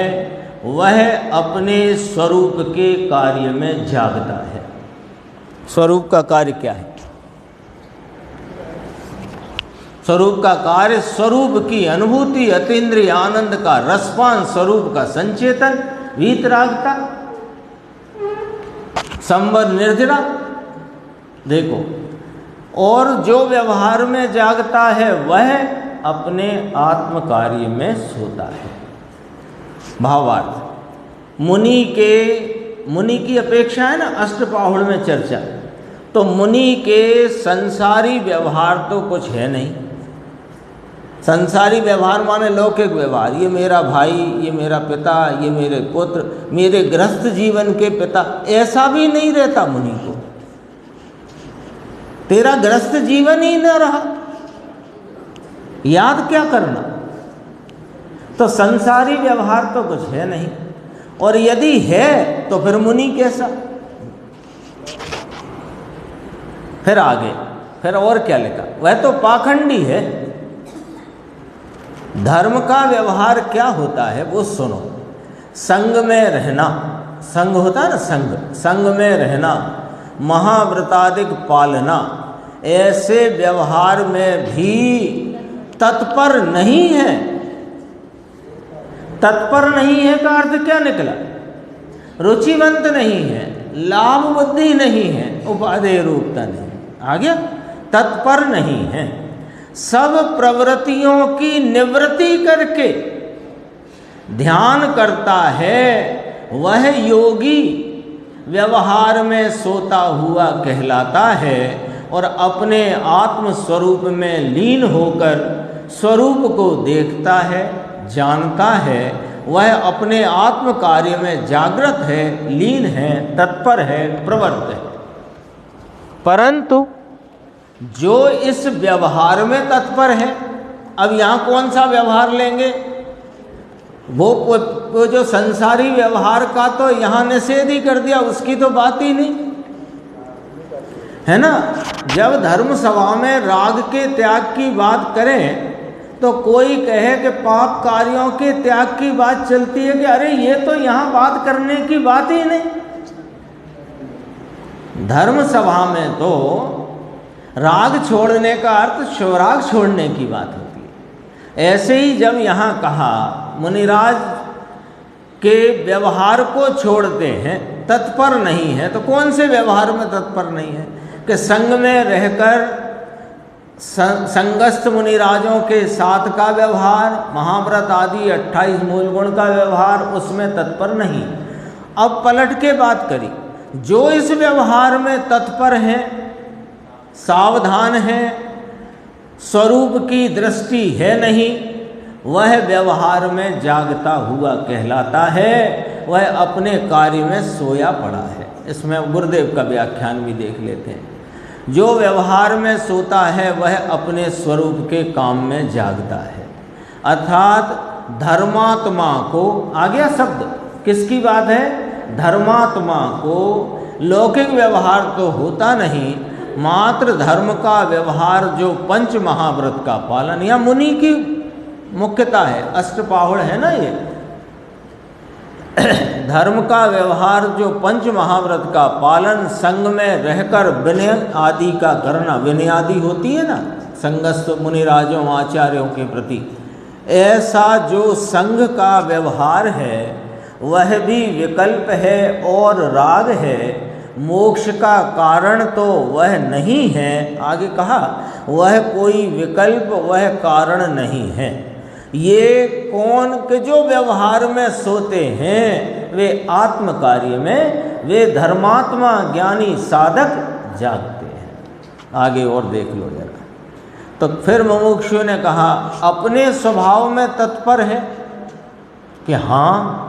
वह अपने स्वरूप के कार्य में जागता है। स्वरूप का कार्य क्या है? स्वरूप का कार्य स्वरूप की अनुभूति, अतीन्द्रिय आनंद का रसपान, स्वरूप का संचेतन, वीतरागता, संवर निर्जरा। देखो, और जो व्यवहार में जागता है वह अपने आत्म कार्य में सोता है। भावार्थ, मुनि की अपेक्षा है ना अष्टबाहुड़ में चर्चा, तो मुनि के संसारी व्यवहार तो कुछ है नहीं। संसारी व्यवहार माने लौकिक व्यवहार, ये मेरा भाई, ये मेरा पिता, ये मेरे पुत्र, मेरे गृहस्थ जीवन के पिता, ऐसा भी नहीं रहता मुनि को। तेरा गृहस्थ जीवन ही न रहा, याद क्या करना। तो संसारी व्यवहार तो कुछ है नहीं, और यदि है तो फिर मुनि कैसा। फिर आगे फिर और क्या लिखा, वह तो पाखंडी है। धर्म का व्यवहार क्या होता है वो सुनो। संग में रहना, संग होता है ना, संग में रहना, महाव्रतादिक पालना, ऐसे व्यवहार में भी तत्पर नहीं है। तत्पर नहीं है का अर्थ क्या निकला? रुचिवंत नहीं है, लाभ बुद्धि नहीं है, उपादेय रूपता नहीं। आ गया? तत्पर नहीं है। सब प्रवृत्तियों की निवृत्ति करके ध्यान करता है वह योगी व्यवहार में सोता हुआ कहलाता है। और अपने आत्म स्वरूप में लीन होकर स्वरूप को देखता है, जानता है, वह अपने आत्म कार्य में जागृत है, लीन है, तत्पर है, प्रवृत्त है। परंतु जो इस व्यवहार में तत्पर है, अब यहाँ कौन सा व्यवहार लेंगे? वो जो संसारी व्यवहार का तो यहाँ निषेध ही कर दिया, उसकी तो बात ही नहीं है ना। जब धर्म सभा में राग के त्याग की बात करें तो कोई कहे कि पाप कार्यों के त्याग की बात चलती है कि अरे ये तो यहाँ बात करने की बात ही नहीं। धर्म सभा में तो राग छोड़ने का अर्थ स्वराग छोड़ने की बात होती है। ऐसे ही जब यहाँ कहा मुनिराज के व्यवहार को छोड़ते हैं, तत्पर नहीं है, तो कौन से व्यवहार में तत्पर नहीं है? कि संग में रहकर संगस्थ मुनिराजों के साथ का व्यवहार, महाव्रत आदि 28 मूल गुण का व्यवहार, उसमें तत्पर नहीं। अब पलट के बात करी, जो इस व्यवहार में तत्पर है, सावधान है, स्वरूप की दृष्टि है नहीं, वह व्यवहार में जागता हुआ कहलाता है, वह अपने कार्य में सोया पड़ा है। इसमें गुरुदेव का व्याख्यान भी देख लेते हैं। जो व्यवहार में सोता है वह अपने स्वरूप के काम में जागता है, अर्थात धर्मात्मा को, आ गया शब्द, किसकी बात है? धर्मात्मा को लौकिक व्यवहार तो होता नहीं, मात्र धर्म का व्यवहार जो पंच महाव्रत का पालन, या मुनि की मुख्यता है, अष्टपाहुड़ है ना ये, धर्म का व्यवहार जो पंच महाव्रत का पालन, संग में रहकर विनय आदि का करना, विनय आदि होती है ना संगस्थ मुनिराजों आचार्यों के प्रति, ऐसा जो संग का व्यवहार है वह भी विकल्प है और राग है, मोक्ष का कारण तो वह नहीं है। आगे कहा वह कोई विकल्प, वह कारण नहीं है। ये कौन के जो व्यवहार में सोते हैं वे आत्म कार्य में, वे धर्मात्मा ज्ञानी साधक जागते हैं। आगे और देख लो जरा। तो फिर मुमुक्षु ने कहा अपने स्वभाव में तत्पर है कि हाँ,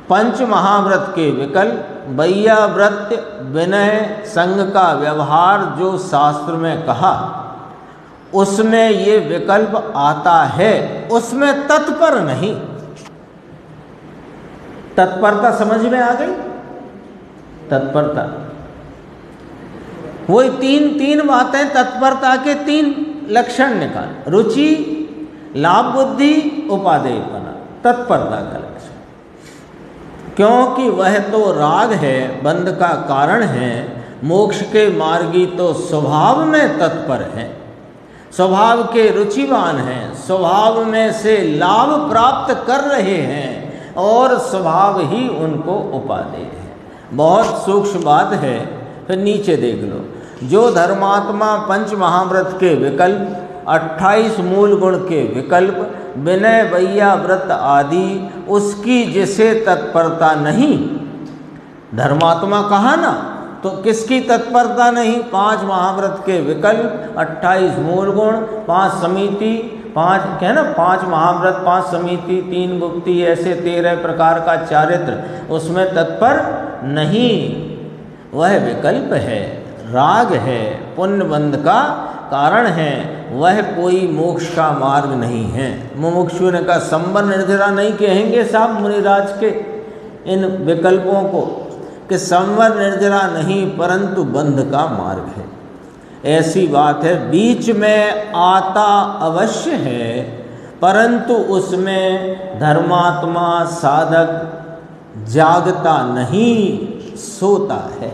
पंच महाव्रत के विकल्प, वैयाव्रत, विनय, संग का व्यवहार जो शास्त्र में कहा उसमें ये विकल्प आता है, उसमें तत्पर नहीं। तत्परता समझ में आ गई? तत्परता, वही तीन बातें, तत्परता के 3 लक्षण निकाल, रुचि, लाभ बुद्धि, उपादेयपना, तत्परता का लक्षण। क्योंकि वह तो राग है, बंध का कारण है, मोक्ष के मार्गी तो स्वभाव में तत्पर है, स्वभाव के रुचिवान हैं, स्वभाव में से लाभ प्राप्त कर रहे हैं और स्वभाव ही उनको उपादेय है। बहुत सूक्ष्म बात है। फिर नीचे देख लो, जो धर्मात्मा पंच महाव्रत के विकल्प, 28 मूल गुण के विकल्प, विनय, वैयाव्रत आदि, उसकी जिसे तत्परता नहीं, धर्मात्मा कहा ना, तो किसकी तत्परता नहीं? 5 महाव्रत के विकल्प, 28 मूल गुण, 5 समिति, 5 क्या ना, 5 महाव्रत, 5 समिति, 3 गुप्ती, ऐसे 13 प्रकार का चारित्र, उसमें तत्पर नहीं। वह विकल्प है, राग है, पुण्य बंध का कारण है, वह कोई मोक्ष का मार्ग नहीं है। मुमुक्षु ने कहा संबर निर्जरा नहीं कहेंगे साहब मुनिराज के इन विकल्पों को, कि संवर निर्जरा नहीं परंतु बंध का मार्ग है। ऐसी बात है, बीच में आता अवश्य है, परंतु उसमें धर्मात्मा साधक जागता नहीं, सोता है।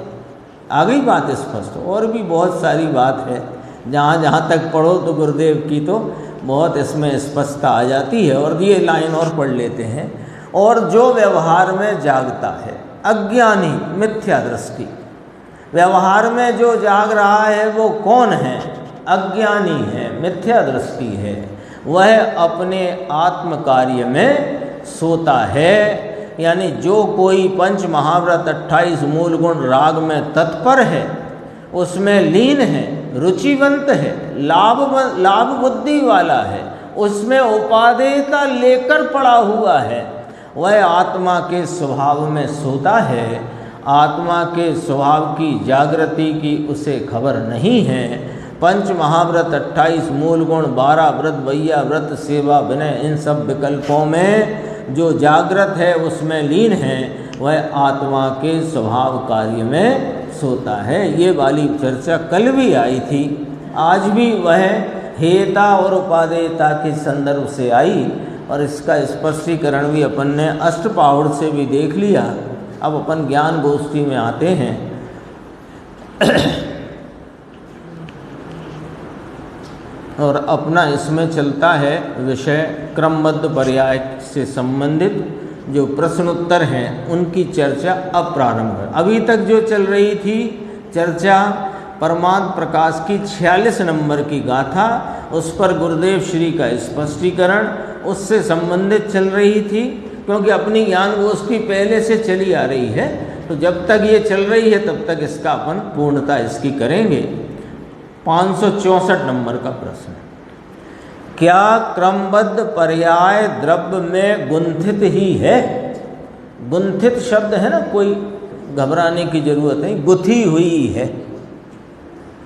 आ गई बात स्पष्ट। और भी बहुत सारी बात है, जहाँ तक पढ़ो तो गुरुदेव की तो बहुत इसमें स्पष्टता आ जाती है। और ये लाइन और पढ़ लेते हैं। और जो व्यवहार में जागता है, अज्ञानी, मिथ्या दृष्टि, व्यवहार में जो जाग रहा है वो कौन है? अज्ञानी है, मिथ्या दृष्टि है, वह अपने आत्म कार्य में सोता है। यानी जो कोई पंच महाव्रत 28 मूल गुण राग में तत्पर है, उसमें लीन है, रुचिवंत है, लाभ बुद्धि वाला है, उसमें उपादेयता लेकर पड़ा हुआ है, वह आत्मा के स्वभाव में सोता है। आत्मा के स्वभाव की जागृति की उसे खबर नहीं है। पंच महाव्रत, 28 मूल गुण, 12 व्रत, वैया व्रत, सेवा, विनय, इन सब विकल्पों में जो जागृत है उसमें लीन है, वह आत्मा के स्वभाव कार्य में सोता है। ये वाली चर्चा कल भी आई थी, आज भी वह हेता और उपादेयता के संदर्भ से आई, और इसका स्पष्टीकरण भी अपन ने अष्टपाहुड़ से भी देख लिया। अब अपन ज्ञान गोष्ठी में आते हैं। और अपना इसमें चलता है विषय क्रमबद्ध पर्याय से संबंधित जो प्रश्न उत्तर हैं उनकी चर्चा अब प्रारंभ है। अभी तक जो चल रही थी चर्चा परमात्म प्रकाश की 46 नंबर की गाथा, उस पर गुरुदेव श्री का स्पष्टीकरण उससे संबंधित चल रही थी, क्योंकि अपनी ज्ञान गोष्ठी पहले से चली आ रही है, तो जब तक ये चल रही है तब तक इसका अपन पूर्णता इसकी करेंगे। 564 नंबर का प्रश्न, क्या क्रमबद्ध पर्याय द्रव्य में गुंथित ही है? गुंथित शब्द है ना, कोई घबराने की जरूरत नहीं, गुथी हुई है।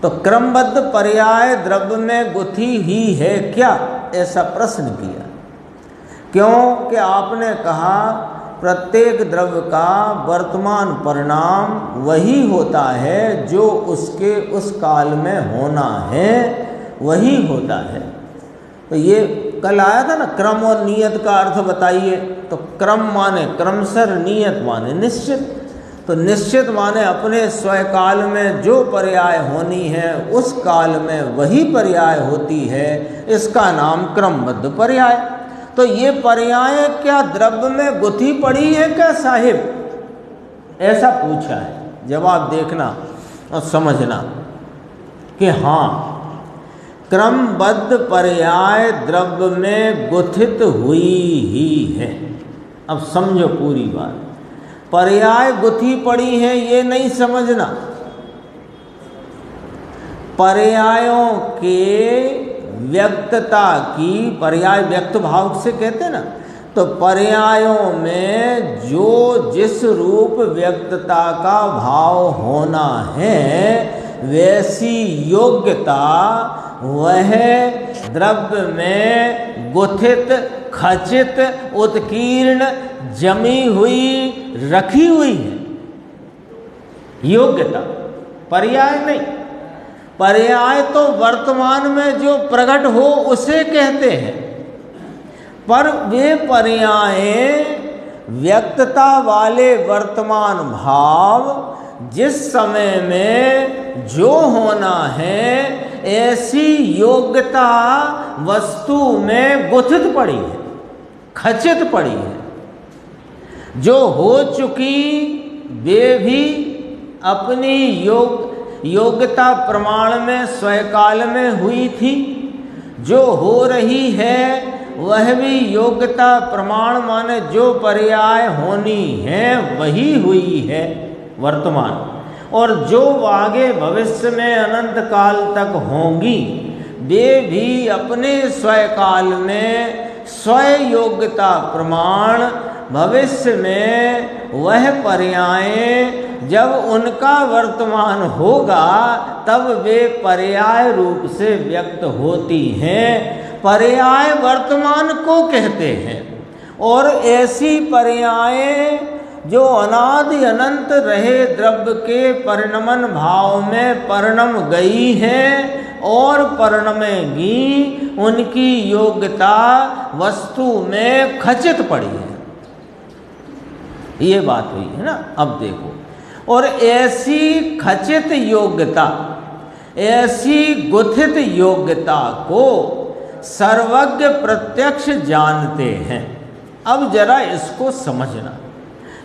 तो क्रमबद्ध पर्याय द्रव्य में गुथी ही है क्या, ऐसा प्रश्न किया। क्योंकि आपने कहा प्रत्येक द्रव्य का वर्तमान परिणाम वही होता है जो उसके उस काल में होना है, वही होता है। तो ये कल आया था ना, क्रम और नियत का अर्थ बताइए। तो क्रम माने क्रमशः, नियत माने निश्चित। तो निश्चित माने अपने स्वकाल में जो पर्याय होनी है उस काल में वही पर्याय होती है, इसका नाम क्रमबद्ध पर्याय। तो ये पर्याय क्या द्रव्य में गुथी पड़ी है क्या साहिब, ऐसा पूछा है। जवाब देखना और समझना कि हाँ, क्रमबद्ध पर्याय द्रव्य में गुथित हुई ही है। अब समझो पूरी बात, पर्याय गुथी पड़ी है ये नहीं समझना। पर्यायों के व्यक्तता की, पर्याय व्यक्त भाव से कहते हैं ना, तो पर्यायों में जो जिस रूप व्यक्तता का भाव होना है वैसी योग्यता वह द्रव्य में गुथित, खचित, उत्कीर्ण, जमी हुई, रखी हुई है। योग्यता, पर्याय नहीं। पर्याय तो वर्तमान में जो प्रकट हो उसे कहते हैं, पर वे पर्याय व्यक्तता वाले वर्तमान भाव जिस समय में जो होना है ऐसी योग्यता वस्तु में गुथित पड़ी है, खचित पड़ी है। जो हो चुकी वे भी अपनी योग्यता प्रमाण में स्वकाल में हुई थी, जो हो रही है वह भी योग्यता प्रमाण माने जो पर्याय होनी है वही हुई है वर्तमान, और जो आगे भविष्य में अनंत काल तक होंगी वे भी अपने स्वकाल में स्वयं योग्यता प्रमाण भविष्य में वह पर्याय जब उनका वर्तमान होगा तब वे पर्याय रूप से व्यक्त होती हैं। पर्याय वर्तमान को कहते हैं, और ऐसी पर्याय जो अनादि अनंत रहे द्रव्य के परिणमन भाव में परिणम गई है और परिणमेगी, उनकी योग्यता वस्तु में खचित पड़ी है। ये बात हुई है ना। अब देखो, और ऐसी खचित योग्यता, ऐसी गुथित योग्यता को सर्वज्ञ प्रत्यक्ष जानते हैं। अब जरा इसको समझना,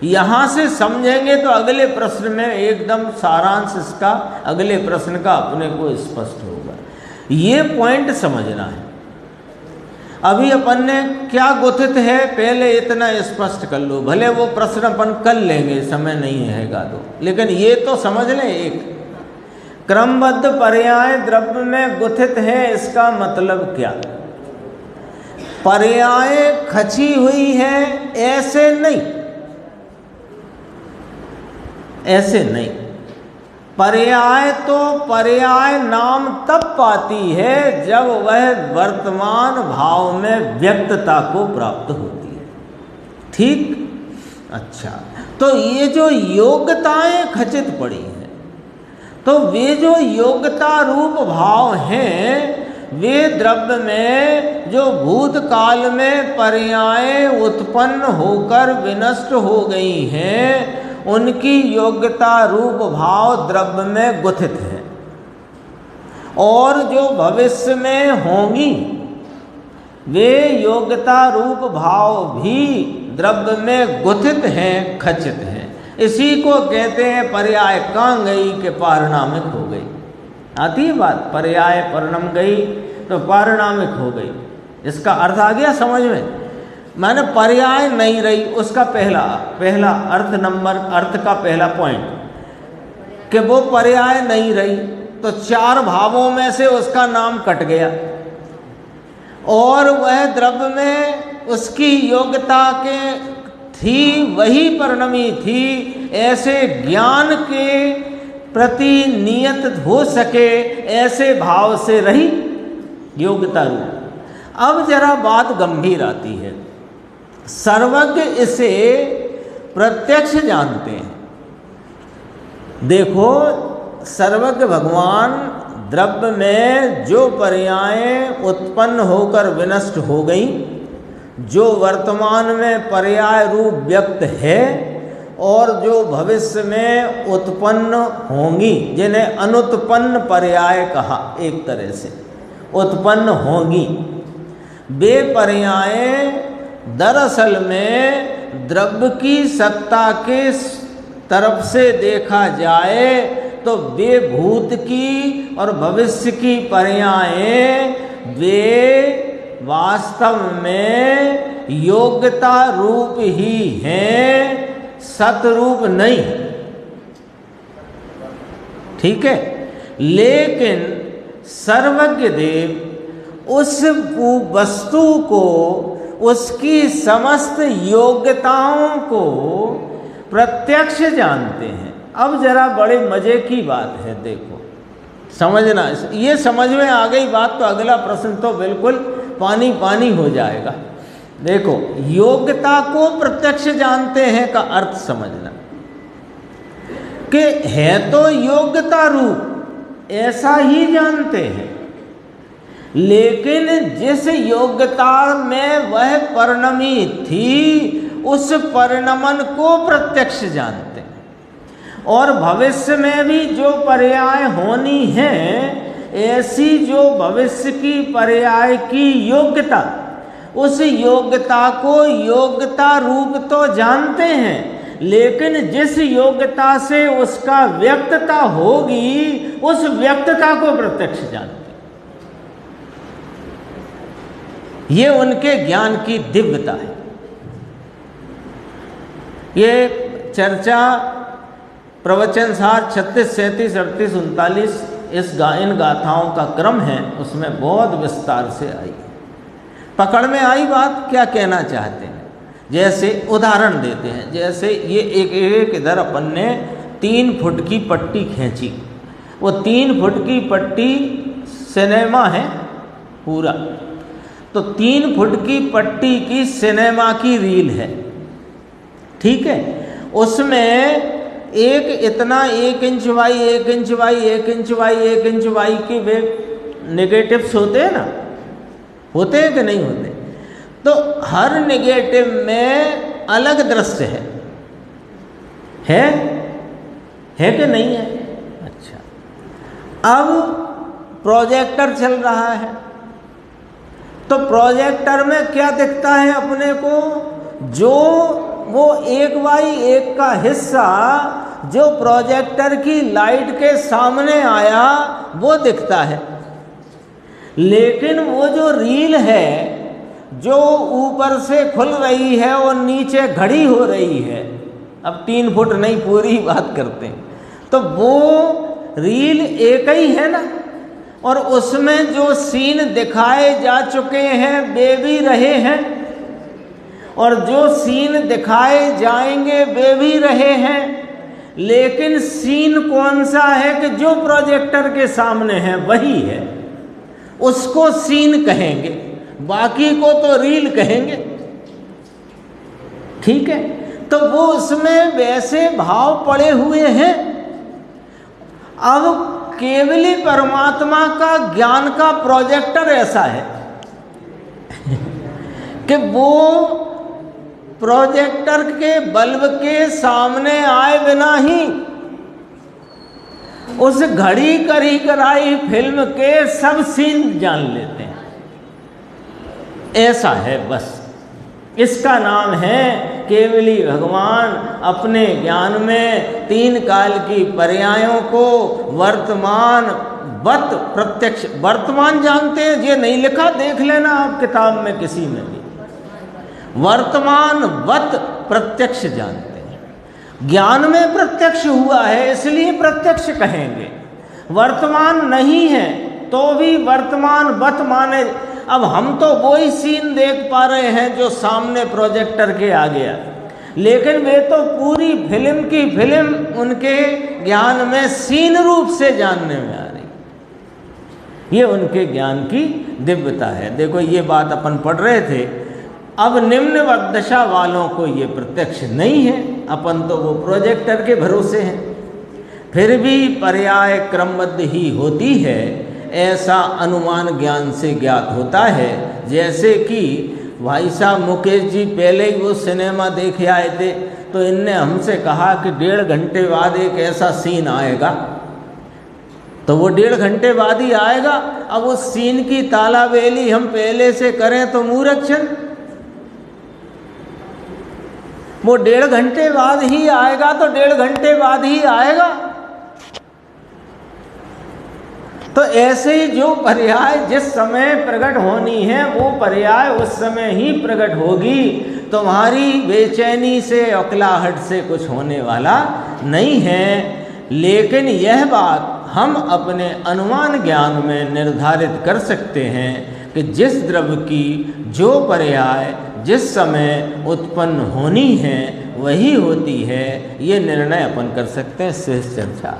यहाँ से समझेंगे तो अगले प्रश्न में एकदम सारांश इसका अगले प्रश्न का अपने को स्पष्ट होगा। ये पॉइंट समझना है। अभी अपन ने क्या गुथित है पहले इतना स्पष्ट कर लो, भले वो प्रश्न अपन कर लेंगे समय नहीं हैगा तो, लेकिन ये तो समझ लें एक क्रमबद्ध पर्याय द्रव्य में गुथित है, इसका मतलब क्या? पर्याय खची हुई है ऐसे नहीं, ऐसे नहीं। पर्याय तो पर्याय नाम तब पाती है जब वह वर्तमान भाव में व्यक्तता को प्राप्त होती है। ठीक? अच्छा, तो ये जो योग्यताएं खचित पड़ी हैं, तो वे जो योग्यता रूप भाव हैं, वे द्रव्य में जो भूतकाल में पर्याय उत्पन्न होकर विनष्ट हो गई हैं, उनकी योग्यता रूप भाव द्रव्य में गुथित है। और जो भविष्य में होंगी, वे योग्यता रूप भाव भी द्रव्य में गुथित हैं, खचित हैं। इसी को कहते हैं पर्याय कां गई के पारिणामिक हो गई। आती है बात, पर्याय परिणम गई तो पारिणामिक हो गई। इसका अर्थ आ गया समझ में? माने पर्याय नहीं रही, उसका पहला अर्थ नंबर, अर्थ का पहला पॉइंट कि वो पर्याय नहीं रही, तो चार भावों में से उसका नाम कट गया और वह द्रव्य में उसकी योग्यता के थी, वही परिणमी थी। ऐसे ज्ञान के प्रति नियत हो सके ऐसे भाव से रही योग्यता रूप। अब जरा बात गंभीर आती है। सर्वज्ञ इसे प्रत्यक्ष जानते हैं। देखो, सर्वज्ञ भगवान द्रव्य में जो पर्याय उत्पन्न होकर विनष्ट हो गई, जो वर्तमान में पर्याय रूप व्यक्त है और जो भविष्य में उत्पन्न होंगी, जिन्हें अनुत्पन्न पर्याय कहा, एक तरह से उत्पन्न होंगी, वे पर्याय दरअसल में द्रव्य की सत्ता के तरफ से देखा जाए तो वे भूत की और भविष्य की पर्यायें वे वास्तव में योग्यता रूप ही हैं, सतरूप नहीं। ठीक है? लेकिन सर्वज्ञ देव उस वस्तु को, उसकी समस्त योग्यताओं को प्रत्यक्ष जानते हैं। अब जरा बड़े मजे की बात है, देखो समझना। ये समझ में आ गई बात तो अगला प्रश्न तो बिल्कुल पानी पानी हो जाएगा। देखो, योग्यता को प्रत्यक्ष जानते हैं का अर्थ समझना कि है तो योग्यता रूप, ऐसा ही जानते हैं, लेकिन जिस योग्यता में वह परिणमी थी, उस परिणमन को प्रत्यक्ष जानते हैं। और भविष्य में भी जो पर्याय होनी है, ऐसी जो भविष्य की पर्याय की योग्यता, उस योग्यता को योग्यता रूप तो जानते हैं, लेकिन जिस योग्यता से उसका व्यक्तता होगी, उस व्यक्तता को प्रत्यक्ष जानते हैं। ये उनके ज्ञान की दिव्यता है। ये चर्चा प्रवचन सार 36, 37, 38, 39 इन गाथाओं का क्रम है, उसमें बहुत विस्तार से आई, पकड़ में आई बात क्या कहना चाहते हैं। जैसे उदाहरण देते हैं, जैसे ये एक इधर अपन ने 3 फुट की पट्टी खींची, वो 3 फुट की पट्टी सिनेमा है पूरा, तो 3 फुट की पट्टी की सिनेमा की रील है। ठीक है? उसमें एक इतना 1 inch by 1 inch by 1 inch by 1 inch by के वे नेगेटिव्स होते हैं ना, होते हैं कि नहीं होते? तो हर नेगेटिव में अलग दृश्य है कि नहीं है? अच्छा, अब प्रोजेक्टर चल रहा है, तो प्रोजेक्टर में क्या दिखता है अपने को? जो वो 1/1 का हिस्सा जो प्रोजेक्टर की लाइट के सामने आया वो दिखता है, लेकिन वो जो रील है जो ऊपर से खुल रही है और नीचे घड़ी हो रही है, अब 3 फुट नहीं पूरी बात करते हैं, तो वो रील एक ही है ना, और उसमें जो सीन दिखाए जा चुके हैं वे भी रहे हैं, और जो सीन दिखाए जाएंगे वे भी रहे हैं। लेकिन सीन कौन सा है कि जो प्रोजेक्टर के सामने है वही है, उसको सीन कहेंगे, बाकी को तो रील कहेंगे। ठीक है, तो वो उसमें वैसे भाव पड़े हुए हैं। अब केवली परमात्मा का ज्ञान का प्रोजेक्टर ऐसा है कि वो प्रोजेक्टर के बल्ब के सामने आए बिना ही उस घड़ी करी कराई फिल्म के सब सीन जान लेते हैं। ऐसा है बस, इसका नाम है केवली भगवान अपने ज्ञान में तीन काल की पर्यायों को वर्तमान वत प्रत्यक्ष, वर्तमान जानते हैं, ये नहीं लिखा, देख लेना आप किताब में किसी में भी, वर्तमान वत प्रत्यक्ष जानते हैं। ज्ञान में प्रत्यक्ष हुआ है इसलिए प्रत्यक्ष कहेंगे, वर्तमान नहीं है तो भी वर्तमान वत माने। अब हम तो वही सीन देख पा रहे हैं जो सामने प्रोजेक्टर के आ गया, लेकिन वे तो पूरी फिल्म की फिल्म उनके ज्ञान में सीन रूप से जानने में आ रही। ये उनके ज्ञान की दिव्यता है। देखो ये बात अपन पढ़ रहे थे। अब निम्न दशा वालों को ये प्रत्यक्ष नहीं है, अपन तो वो प्रोजेक्टर के भरोसे हैं। फिर भी पर्याय क्रमबद्ध ही होती है, ऐसा अनुमान ज्ञान से ज्ञात होता है। जैसे कि भाई साहब मुकेश जी पहले ही वो सिनेमा देखे आए थे, तो इनने हमसे कहा कि 1.5 घंटे बाद एक ऐसा सीन आएगा, तो वो 1.5 घंटे बाद ही आएगा। अब उस सीन की तालाबेली हम पहले से करें तो मूर्खचन, वो 1.5 घंटे बाद ही आएगा तो 1.5 घंटे बाद ही आएगा। तो ऐसे ही जो पर्याय जिस समय प्रकट होनी है वो पर्याय उस समय ही प्रकट होगी। तुम्हारी बेचैनी से अकलाहट से कुछ होने वाला नहीं है। लेकिन यह बात हम अपने अनुमान ज्ञान में निर्धारित कर सकते हैं कि जिस द्रव्य की जो पर्याय जिस समय उत्पन्न होनी है वही होती है, ये निर्णय अपन कर सकते हैं। शेष चर्चा